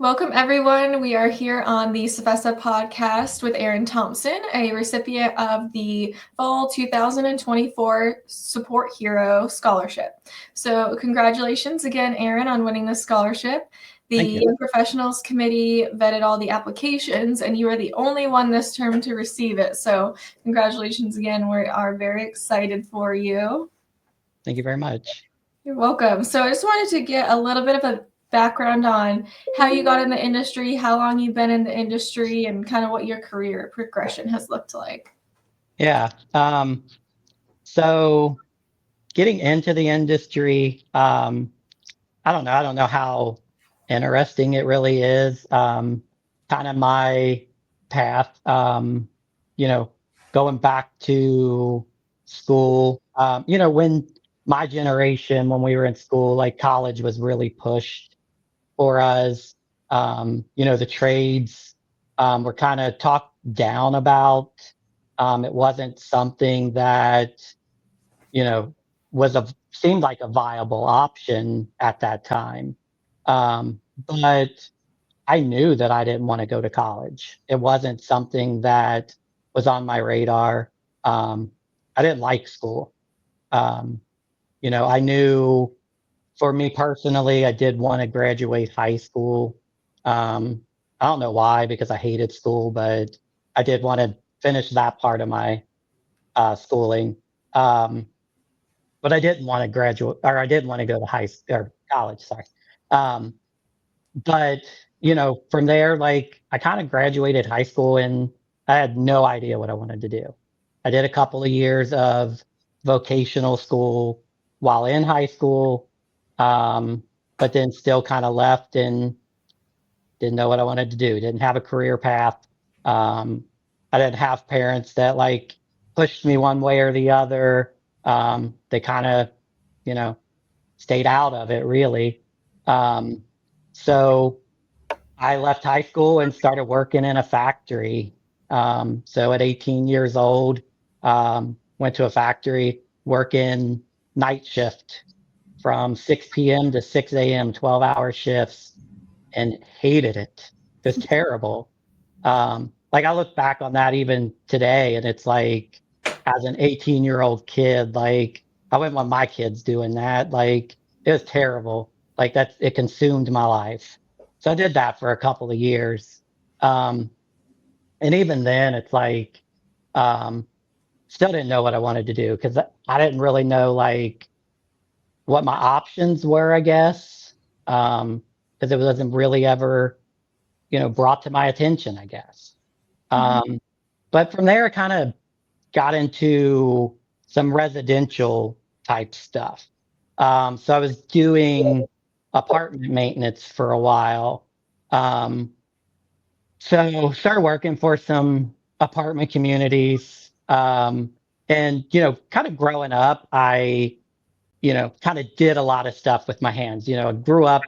Welcome, everyone. We are here on the CFESA podcast with Erin Thompson, a recipient of the Fall 2024 Support Hero Scholarship. So congratulations again, Erin, on winning this scholarship. The Young Professionals Committee vetted all the applications, and you are the only one this term to receive it. So congratulations again. We are very excited for you. Thank you very much. You're welcome. So I just wanted to get a little bit of a background on how you got in the industry, how long you've been in the industry, and kind of what your career progression has looked like. Yeah. So getting into the industry, I don't know. I don't know how interesting it really is. Kind of my path, going back to school, when my generation, when we were in school, like college was really pushed for us. The trades were kind of talked down about. It wasn't something that, you know, seemed like a viable option at that time. But I knew that I didn't want to go to college. It wasn't something that was on my radar. I didn't like school. Um, I knew for me personally, I did want to graduate high school. I don't know why, because I hated school, but I did want to finish that part of my schooling. Um, but I didn't want to graduate, or I didn't want to go to high school or college. Sorry. Um, but from there, like I kind of graduated high school and I had no idea what I wanted to do. I did a couple of years of vocational school while in high school, but then still kind of left and didn't know what I wanted to do. Didn't have a career path. Um, I didn't have parents that like pushed me one way or the other. They kind of, you know, stayed out of it really. Um, so I left high school and started working in a factory. So at 18 years old, went to a factory working night shift from 6 p.m. to 6 a.m., 12-hour shifts, and hated it. It was terrible. Like I look back on that even today, and it's like, as an 18-year-old kid, like I wouldn't want my kids doing that. Like it was terrible. Like it consumed my life. So I did that for a couple of years. Um, and even then, it's like, um, still didn't know what I wanted to do because I didn't really know like what my options were, I guess, because it wasn't really ever, brought to my attention, I guess. Mm-hmm. But from there, I kind of got into some residential type stuff. So I was doing apartment maintenance for a while. Um, so started working for some apartment communities. And, kind of growing up, I kind of did a lot of stuff with my hands. I grew up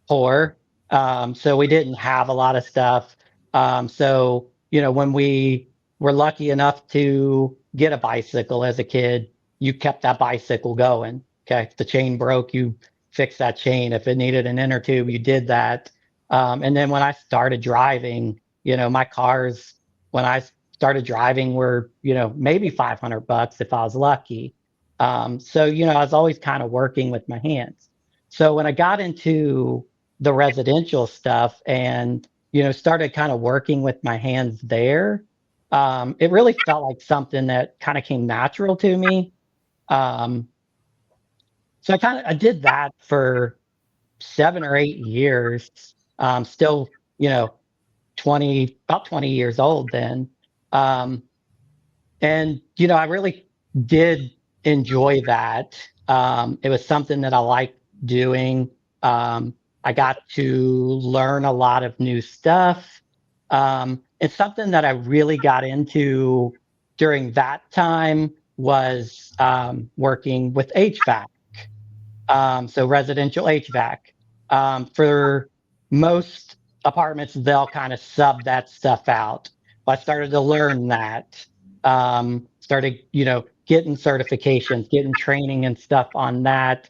poor, so we didn't have a lot of stuff. So, when we were lucky enough to get a bicycle as a kid, you kept that bicycle going. Okay. If the chain broke, you fixed that chain. If it needed an inner tube, you did that. And then when I started driving, my cars, when I started driving were, maybe $500 if I was lucky. So, I was always kind of working with my hands. So when I got into the residential stuff and, started kind of working with my hands there, it really felt like something that kind of came natural to me. Um, so I did that for 7 or 8 years. Still, 20 years old then. Um, and, I really did enjoy that. It was something that I liked doing. I got to learn a lot of new stuff. It's something that I really got into during that time was working with HVAC, so residential HVAC. For most apartments, they'll kind of sub that stuff out. I started to learn that. Started, getting certifications, getting training and stuff on that,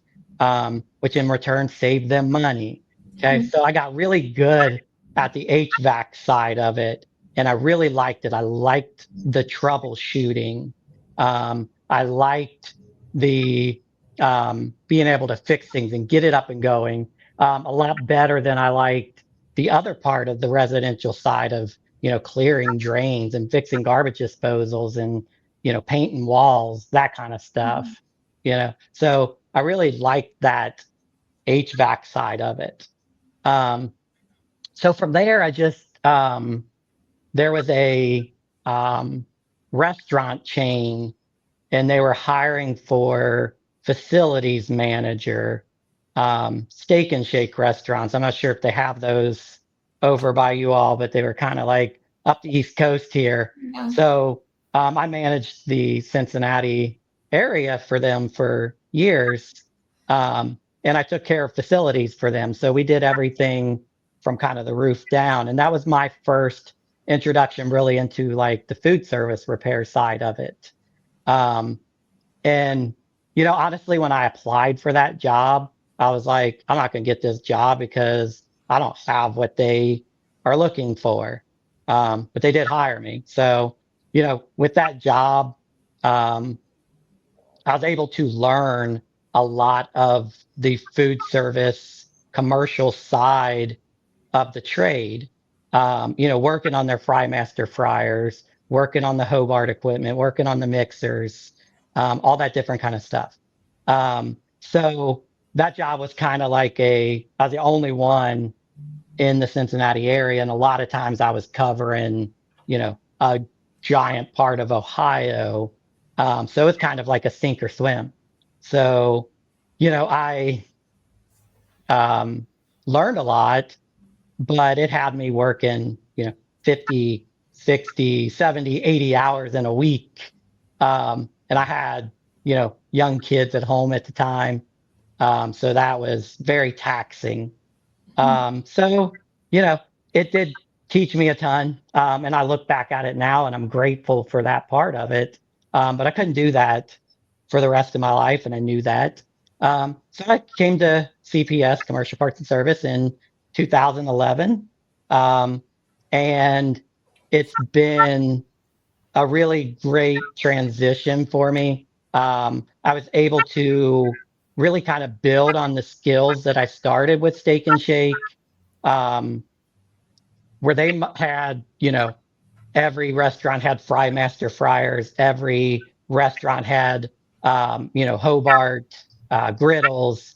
which in return saved them money Okay, so I got really good at the HVAC side of it, and I really liked it. I liked the troubleshooting. I liked the being able to fix things and get it up and going a lot better than I liked the other part of the residential side of, clearing drains and fixing garbage disposals and, painting walls, that kind of Mhm. stuff. So I really liked that HVAC side of it. Um, so from there, I just there was a um, restaurant chain, and they were hiring for facilities manager, steak and shake restaurants. I'm not sure if they have those over by you all, but they were kind of like up the East Coast here. Yeah. So I managed the Cincinnati area for them for years, and I took care of facilities for them. So we did everything from kind of the roof down, and that was my first introduction really into like the food service repair side of it. Um, and, honestly, when I applied for that job, I was like, I'm not going to get this job because I don't have what they are looking for. But they did hire me. So, with that job, um, I was able to learn a lot of the food service commercial side of the trade, working on their Frymaster fryers, working on the Hobart equipment, working on the mixers, all that different kind of stuff. So that job was kind of like I was the only one in the Cincinnati area. And a lot of times I was covering, a giant part of Ohio. So it's kind of like a sink or swim. So, I learned a lot, but it had me working, 50, 60, 70, 80 hours in a week. And I had, young kids at home at the time. So that was very taxing. So, it did teach me a ton. And I look back at it now and I'm grateful for that part of it. But I couldn't do that for the rest of my life. And I knew that. So I came to CPS, Commercial Parts and Service, in 2011. Um, and it's been a really great transition for me. I was able to really kind of build on the skills that I started with Steak and Shake, um, where they had, every restaurant had Frymaster fryers, every restaurant had, Hobart griddles.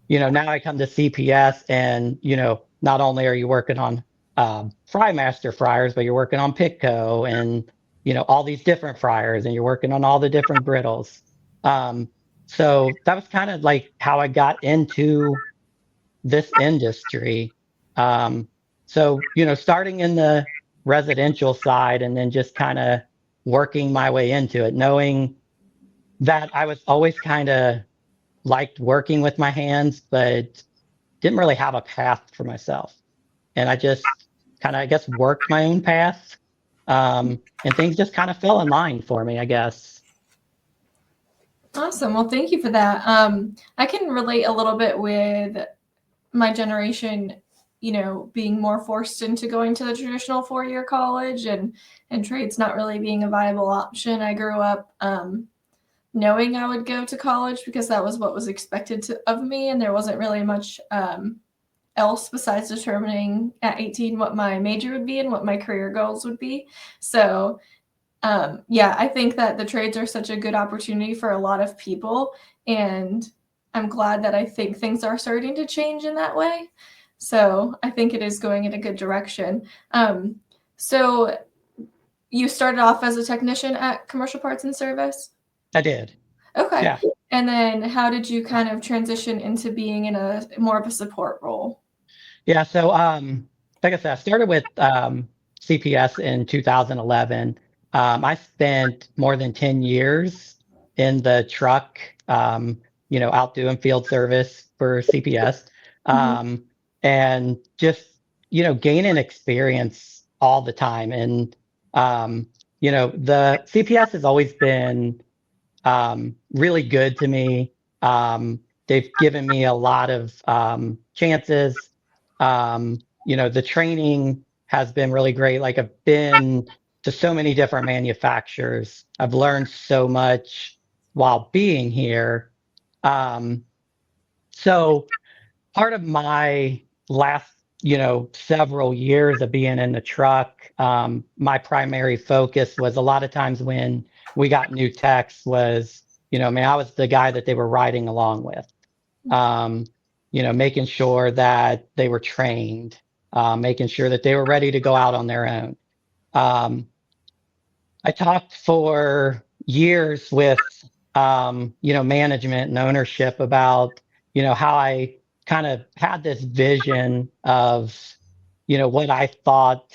Now I come to CPS, and not only are you working on Frymaster fryers, but you're working on Pitco and all these different fryers, and you're working on all the different griddles. Um, so that was kind of like how I got into this industry. Um, so, starting in the residential side and then just kind of working my way into it, knowing that I was always kind of liked working with my hands, but didn't really have a path for myself. And I just kind of, I guess, worked my own path. And things just kind of fell in line for me, I guess. Awesome. Well, thank you for that. I can relate a little bit with my generation, being more forced into going to the traditional 4-year college and trades not really being a viable option. I grew up knowing I would go to college because that was what was expected of me, and there wasn't really much else besides determining at 18 what my major would be and what my career goals would be. So yeah, I think that the trades are such a good opportunity for a lot of people, and I'm glad that I think things are starting to change in that way. So I think it is going in a good direction. So you started off as a technician at Commercial Parts and Service? I did. Okay. Yeah. And then how did you kind of transition into being in a more of a support role? Yeah. So, like I said, I started with CPS in 2011. I spent more than 10 years in the truck, out doing field service for CPS, Mhm. um, and just, gaining experience all the time. And, the CPS has always been really good to me. They've given me a lot of chances. The training has been really great. Like I've been to so many different manufacturers. I've learned so much while being here. So part of my last, several years of being in the truck, my primary focus was a lot of times when we got new techs was, I was the guy that they were riding along with. Making sure that they were trained, making sure that they were ready to go out on their own. I talked for years with, management and ownership about, how I kind of had this vision of, what I thought,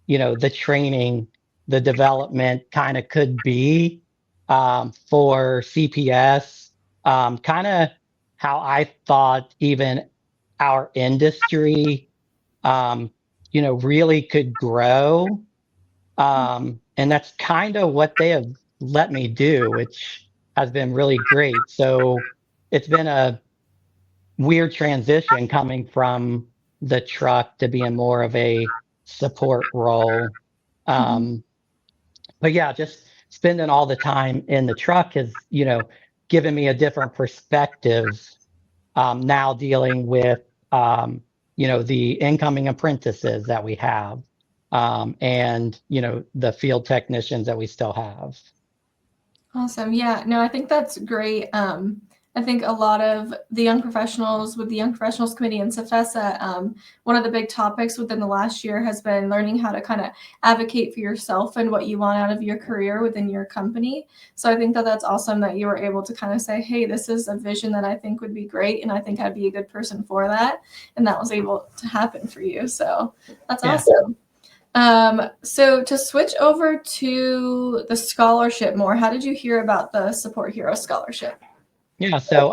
the training, the development kind of could be for CPS, kind of how I thought even our industry, really could grow. And that's kind of what they have let me do, which has been really great. So it's been a weird transition coming from the truck to being more of a support role. Um, but yeah, just spending all the time in the truck has, given me a different perspective now dealing with, the incoming apprentices that we have, and, the field technicians that we still have. Awesome. Yeah, no, I think that's great. I think a lot of the young professionals with the Young Professionals Committee and CFESA, one of the big topics within the last year has been learning how to kind of advocate for yourself and what you want out of your career within your company. So I think that that's awesome that you were able to kind of say, hey, this is a vision that I think would be great, and I think I'd be a good person for that. And that was able to happen for you. So that's awesome. So to switch over to the scholarship more, how did you hear about the Support Hero Scholarship? Yeah, so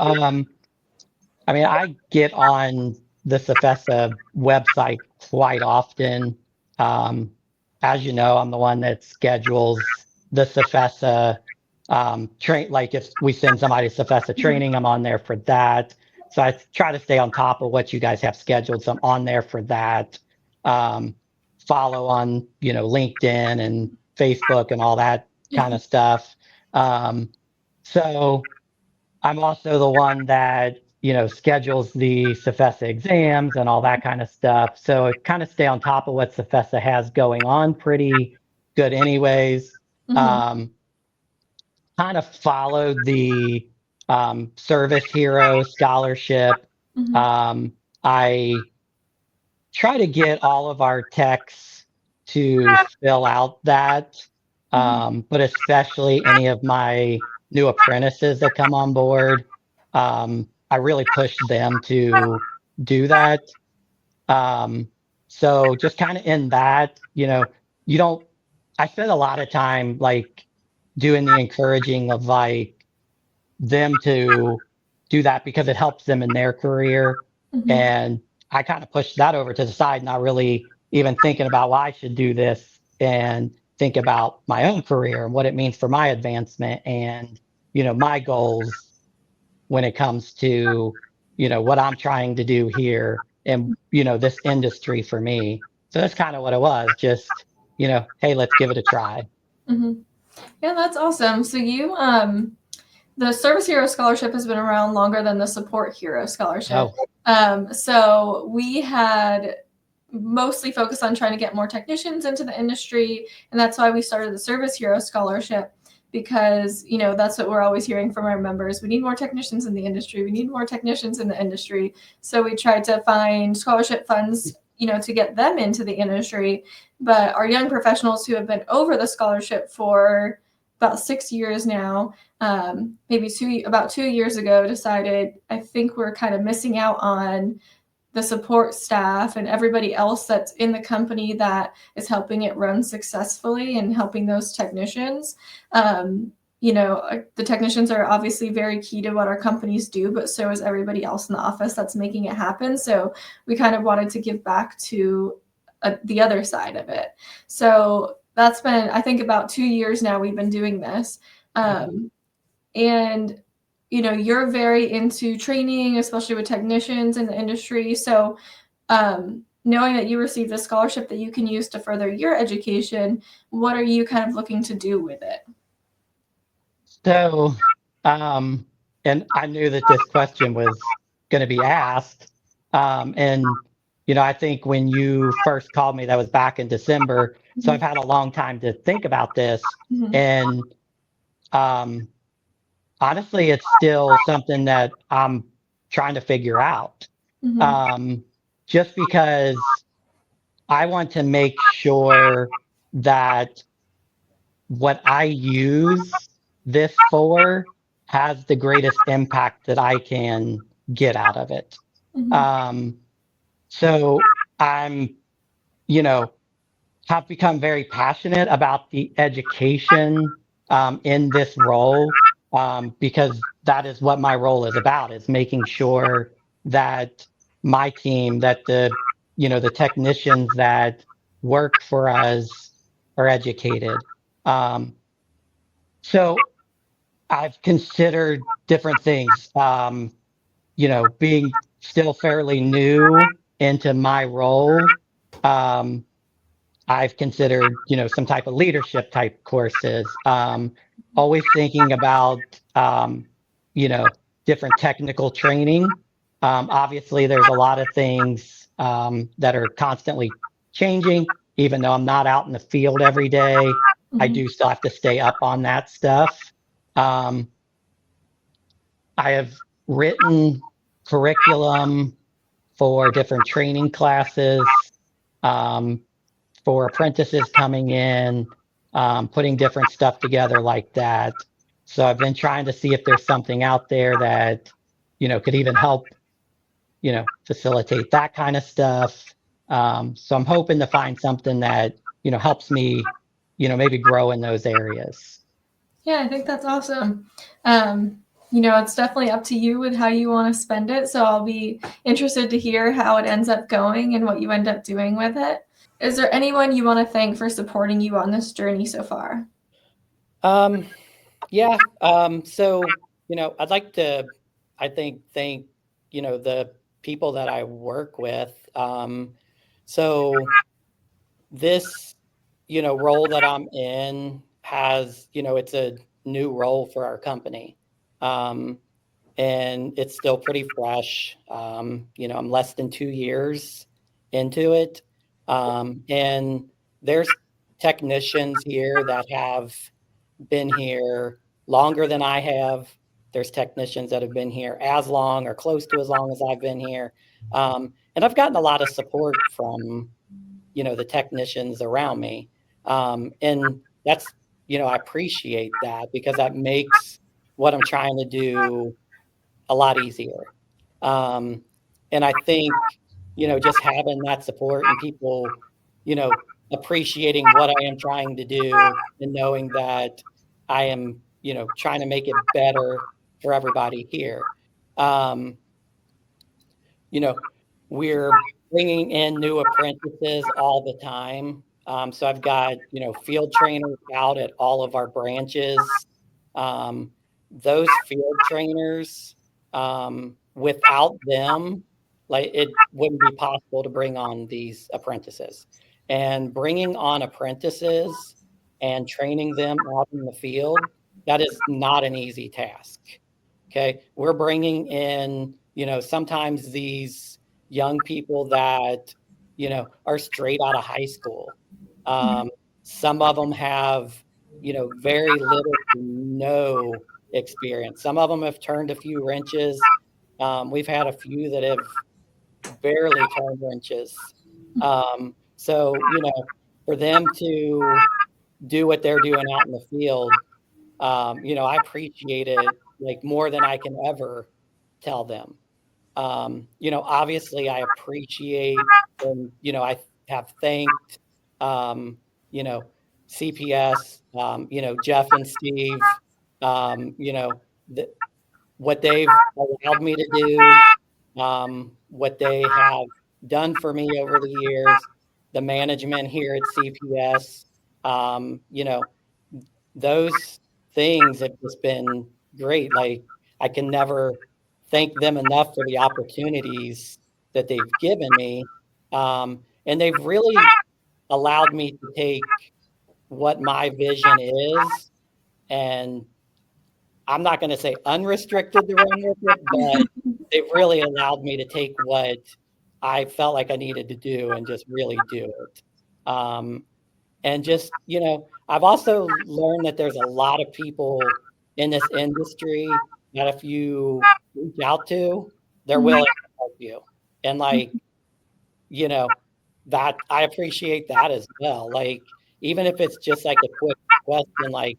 I get on the CFESA website quite often. Um, as you know, I'm the one that schedules the CFESA train. Like if we send somebody to CFESA training, I'm on there for that. So I try to stay on top of what you guys have scheduled. So I'm on there for that. Follow on, LinkedIn and Facebook and all that kind of stuff. So I'm also the one that, schedules the CFESA exams and all that kind of stuff. So I kind of stay on top of what CFESA has going on pretty good anyways. Kind of followed the Service Hero Scholarship. I try to get all of our techs to fill out that, but especially any of my new apprentices that come on board. I really push them to do that. So just kind of in that, you don't, I spend a lot of time like doing the encouraging of like them to do that because it helps them in their career. And I kind of push that over to the side, not really even thinking about why I should do this and think about my own career and what it means for my advancement and, my goals when it comes to, what I'm trying to do here and, this industry for me. So that's kind of what it was. Just, hey, let's give it a try. Yeah, that's awesome. So you, the Service Hero Scholarship has been around longer than the Support Hero Scholarship. So we had mostly focused on trying to get more technicians into the industry, and that's why we started the Service Hero Scholarship, because that's what we're always hearing from our members. We need more technicians in the industry. We need more technicians in the industry. So we tried to find scholarship funds, to get them into the industry. But our young professionals who have been over the scholarship for about 6 years now, maybe about 2 years ago, decided, I think we're kind of missing out on the support staff and everybody else that's in the company that is helping it run successfully and helping those technicians. The technicians are obviously very key to what our companies do, but so is everybody else in the office that's making it happen. So we kind of wanted to give back to the other side of it. So that's been, I think, about 2 years now we've been doing this. And you're very into training, especially with technicians in the industry. So Knowing that you received a scholarship that you can use to further your education, what are you kind of looking to do with it? So, and I knew that this question was going to be asked. And, I think when you first called me, that was back in December. So I've had a long time to think about this. Mm-hmm. And um, honestly, it's still something that I'm trying to figure out. Mm-hmm. Um, just because I want to make sure that what I use this for has the greatest impact that I can get out of it. Mm-hmm. Um, so I'm, you know, have become very passionate about the education in this role because that is what my role is about, is making sure that my team, that the technicians that work for us are educated. Um, so I've considered different things. Being still fairly new into my role, um, I've considered, some type of leadership type courses. Always thinking about, different technical training. Obviously, there's a lot of things that are constantly changing. Even though I'm not out in the field every day, I Mm-hmm. do still have to stay up on that stuff. Um, I have written curriculum for different training classes, um, for apprentices coming in, putting different stuff together like that. So I've been trying to see if there's something out there that, could even help, facilitate that kind of stuff. So I'm hoping to find something that, helps me, maybe grow in those areas. Yeah, I think that's awesome. It's definitely up to you with how you want to spend it. So I'll be interested to hear how it ends up going and what you end up doing with it. Is there anyone you want to thank for supporting you on this journey so far? Yeah. So, I'd like to, I think, thank, the people that I work with. So this, role that I'm in has, it's a new role for our company. Um, and it's still pretty fresh. I'm less than 2 years into it. And there's technicians here that have been here longer than I have. There's technicians that have been here as long or close to as long as I've been here. And I've gotten a lot of support from, the technicians around me. And that's, I appreciate that because that makes what I'm trying to do a lot easier. Um, and I think, just having that support and people, appreciating what I am trying to do and knowing that I am, trying to make it better for everybody here. Um, you know, we're bringing in new apprentices all the time. So I've got, field trainers out at all of our branches. Um, those field trainers, without them, like it wouldn't be possible to bring on these apprentices. And bringing on apprentices and training them out in the field, that is not an easy task. Okay. We're bringing in, sometimes these young people that, are straight out of high school. Um, some of them have, very little to no experience. Some of them have turned a few wrenches. We've had a few that have barely turned wrenches. So, for them to do what they're doing out in the field, I appreciate it like more than I can ever tell them. Obviously I appreciate and, I have thanked, um, you know, CPS, Jeff and Steve, the, what they've allowed me to do, what they have done for me over the years, the management here at CPS, those things have just been great. Like I can never thank them enough for the opportunities that they've given me. And they've really allowed me to take what my vision is, and I'm not going to say unrestricted to run with it, but they've really allowed me to take what I felt like I needed to do and just really do it. And just, I've also learned that there's a lot of people in this industry that if you reach out to, they're willing to help you. And that I appreciate that as well. Like, even if it's just like a quick question, like,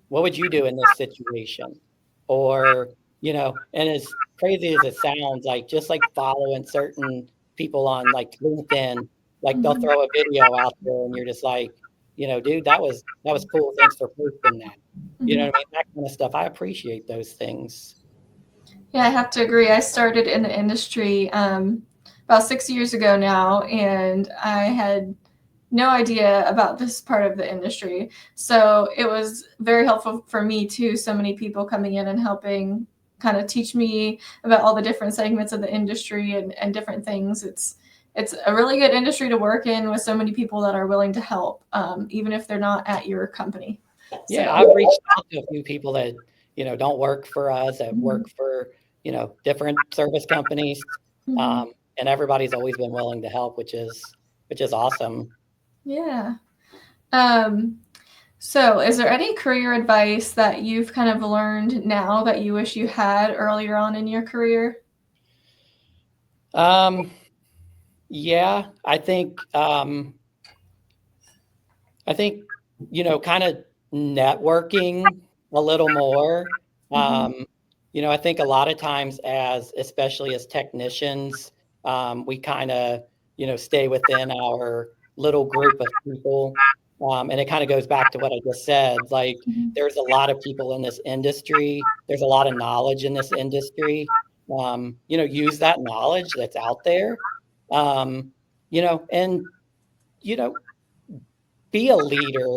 what would you do in this situation? Or, and as crazy as it sounds, like just like following certain people on like LinkedIn, like they'll throw a video out there and you're just like, dude, that was cool. Thanks for posting that. You know what I mean? That kind of stuff. I appreciate those things. Yeah, I have to agree. I started in the industry about 6 years ago now, and I had no idea about this part of the industry. So it was very helpful for me too. So many people coming in and helping kind of teach me about all the different segments of the industry and different things. It's a really good industry to work in with so many people that are willing to help, even if they're not at your company. Yeah, I've reached out to a few people that, don't work for us, that work for, different service companies. And everybody's always been willing to help, which is awesome. Yeah. So is there any career advice that you've kind of learned now that you wish you had earlier on in your career? Yeah, I think, kind of networking a little more. I think a lot of times especially as technicians, we kind of, stay within our little group of people. And it kind of goes back to what I just said. Like, there's a lot of people in this industry. There's a lot of knowledge in this industry. Use that knowledge that's out there. And, be a leader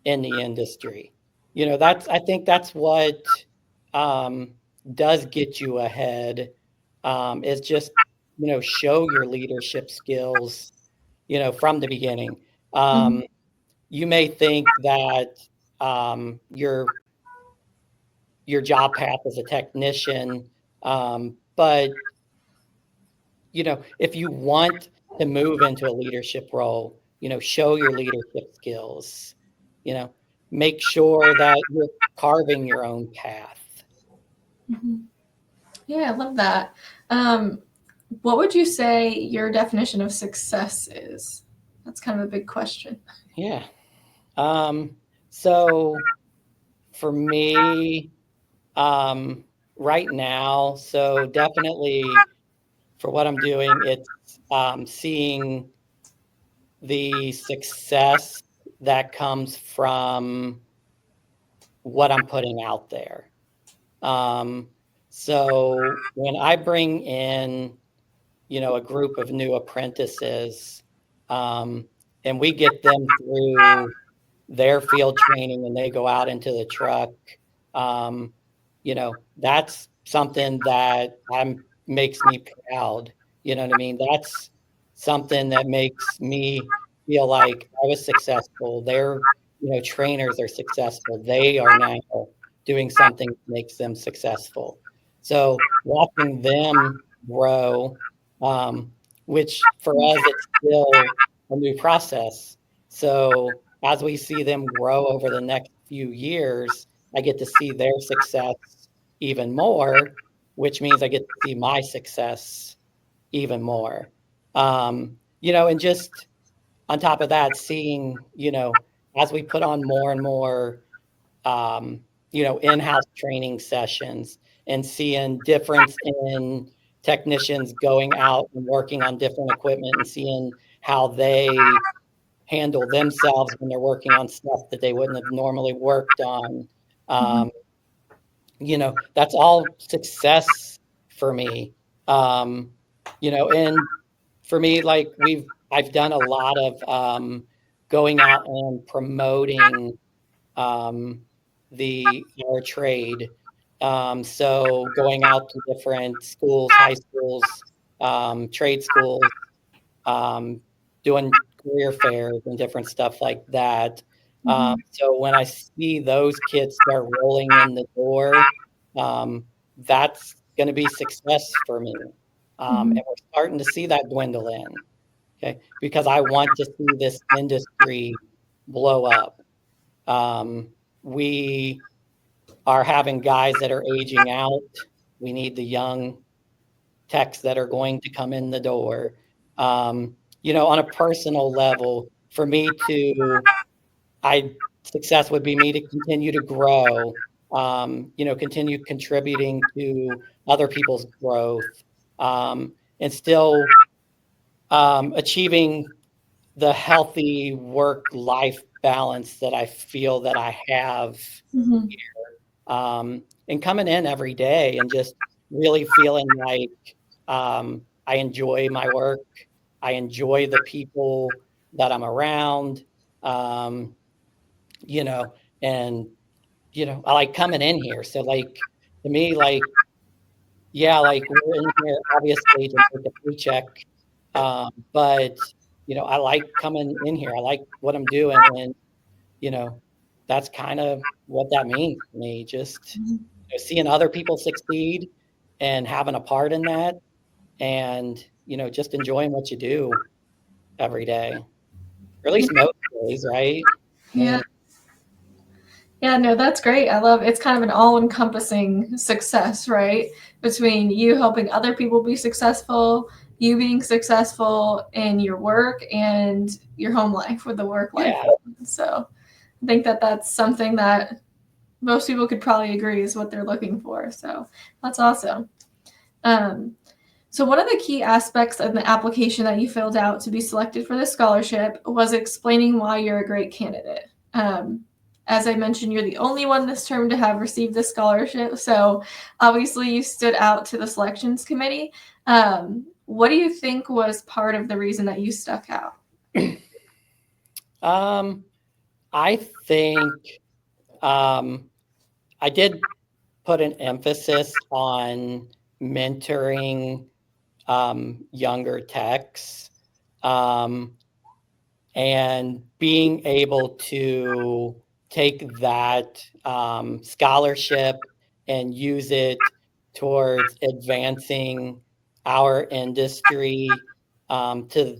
in the industry. I think that's what does get you ahead, is just, show your leadership skills, from the beginning. You may think that your job path as a technician, but if you want to move into a leadership role, show your leadership skills, make sure that you're carving your own path. Yeah, I love that. What would you say your definition of success is? That's kind of a big question. Yeah. So for me, right now, so definitely for what I'm doing, it's seeing the success that comes from what I'm putting out there. So when I bring in, a group of new apprentices, and we get them through their field training and they go out into the truck, that's something that makes me proud. You know what I mean? That's something that makes me feel like I was successful. Their, trainers are successful. They are now doing something that makes them successful. So watching them grow, which for us, it's still a new process. So as we see them grow over the next few years, I get to see their success even more, which means I get to see my success even more. And just on top of that, seeing, as we put on more and more, in-house training sessions and seeing difference in technicians going out and working on different equipment and seeing how they handle themselves when they're working on stuff that they wouldn't have normally worked on. That's all success for me. And for me, like I've done a lot of going out and promoting our trade. So going out to different schools, high schools, trade schools, doing career fairs and different stuff like that. So when I see those kids start rolling in the door, that's going to be success for me. And we're starting to see that dwindle in, okay? Because I want to see this industry blow up. We are having guys that are aging out. We need the young techs that are going to come in the door. On a personal level, for me success would be me to continue to grow, continue contributing to other people's growth, and still achieving the healthy work-life balance that I feel that I have here. And coming in every day and just really feeling like I enjoy my work. I enjoy the people that I'm around, and, I like coming in here. So like, to me, like, yeah, like we're in here obviously to make a paycheck. But, I like coming in here. I like what I'm doing. And, that's kind of what that means to me. Just seeing other people succeed and having a part in that, and, just enjoying what you do every day, or at least most days, right? Yeah. Yeah, no, that's great. I love it's kind of an all-encompassing success, right? Between you helping other people be successful, you being successful in your work and your home life with the work life. Yeah. So I think that that's something that most people could probably agree is what they're looking for. So that's awesome. So one of the key aspects of the application that you filled out to be selected for the scholarship was explaining why you're a great candidate. As I mentioned, you're the only one this term to have received the scholarship. So obviously you stood out to the selections committee. What do you think was part of the reason that you stuck out? I think I did put an emphasis on mentoring younger techs, and being able to take that scholarship and use it towards advancing our industry to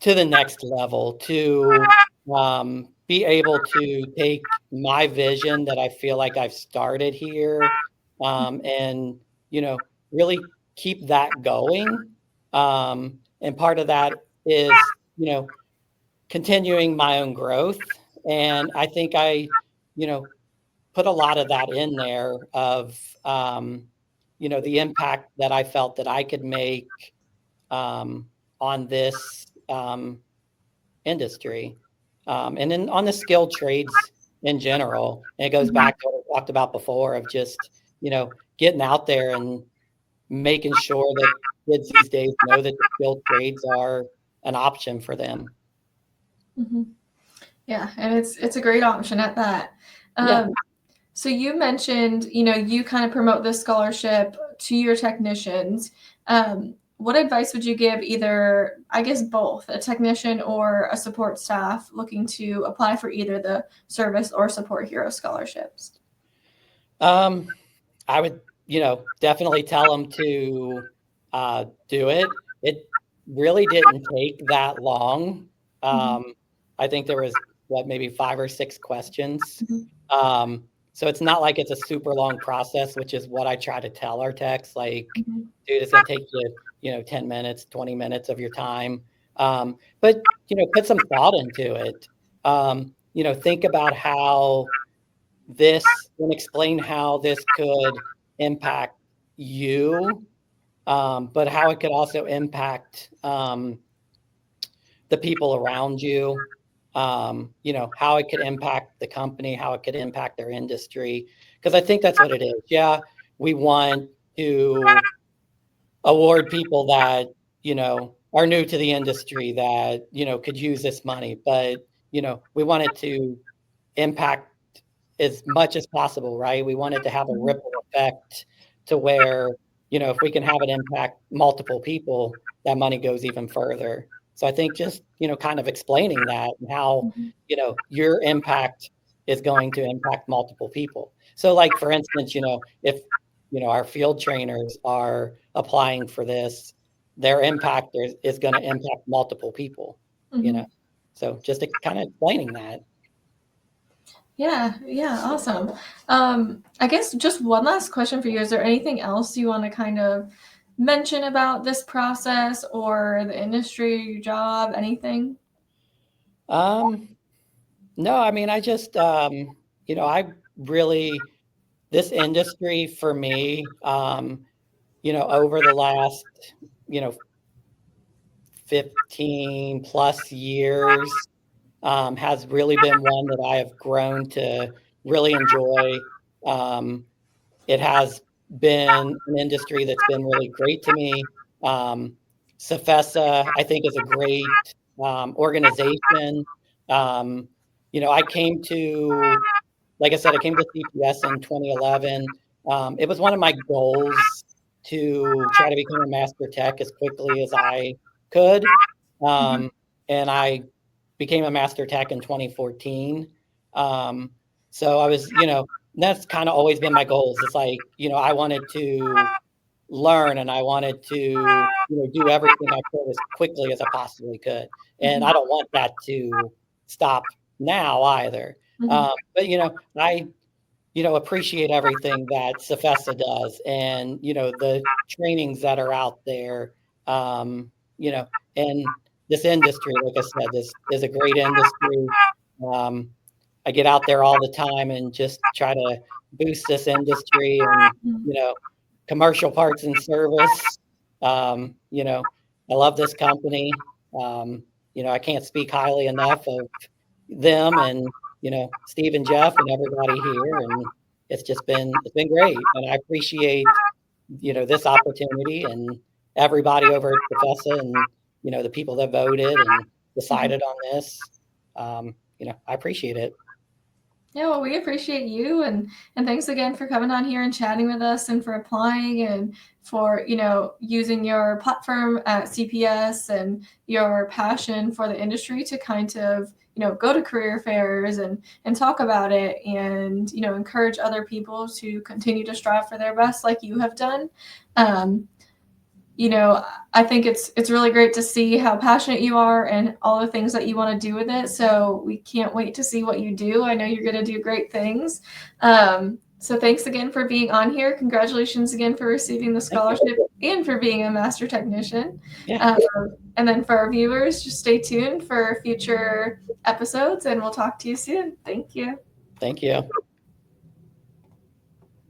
the next level, to be able to take my vision that I feel like I've started here, and really keep that going. And part of that is continuing my own growth. And I think I put a lot of that in there of the impact that I felt that I could make on this industry, and then on the skilled trades in general. And it goes back to what we talked about before of just getting out there and making sure that kids these days know that the skilled trades are an option for them. Yeah, and it's a great option at that. So you mentioned, you kind of promote this scholarship to your technicians. What advice would you give either, I guess both, a technician or a support staff looking to apply for either the service or support hero scholarships? I would, definitely tell them to do it. It really didn't take that long. I think there was maybe 5 or 6 questions. So it's not like it's a super long process, which is what I try to tell our techs. Like, dude, it's gonna take you, 10 minutes, 20 minutes of your time. But put some thought into it. Think about how and explain how this could impact you, but how it could also impact the people around you. How it could impact the company, how it could impact their industry. Because I think that's what it is. Yeah, we want to award people that, are new to the industry that, could use this money. But, we want it to impact as much as possible, right? We want it to have a ripple effect to where, if we can have it impact multiple people, that money goes even further. So I think just, kind of explaining that and how, your impact is going to impact multiple people. So like, for instance, if, our field trainers are applying for this, their impact is going to impact multiple people, So just kind of explaining that. Yeah, awesome. I guess just one last question for you. Is there anything else you want to kind of mention about this process or the industry, your job, anything? No, I mean, I just, I really, this industry for me, over the last, 15 plus years, has really been one that I have grown to really enjoy. It has been an industry that's been really great to me. CFESA, I think, is a great organization. I came to, like I said, I came to CPS in 2011. It was one of my goals to try to become a master tech as quickly as I could. And I became a master tech in 2014. So I was, that's kind of always been my goals. It's like, I wanted to learn and I wanted to, do everything I could as quickly as I possibly could. And I don't want that to stop now either. But, I, appreciate everything that CFESA does and, the trainings that are out there, and this industry, like I said, this is a great industry. I get out there all the time and just try to boost this industry and, commercial parts and service. I love this company. I can't speak highly enough of them and, Steve and Jeff and everybody here. And it's been great. And I appreciate, this opportunity and everybody over at CFESA and, the people that voted and decided on this. I appreciate it. Yeah, well, we appreciate you and thanks again for coming on here and chatting with us and for applying and for, using your platform at CPS and your passion for the industry to kind of, go to career fairs and talk about it and, encourage other people to continue to strive for their best like you have done. I think it's really great to see how passionate you are and all the things that you want to do with it. So we can't wait to see what you do. I know you're going to do great things. So thanks again for being on here. Congratulations again for receiving the scholarship and for being a master technician. Yeah. And then for our viewers, just stay tuned for future episodes and we'll talk to you soon. Thank you. Thank you.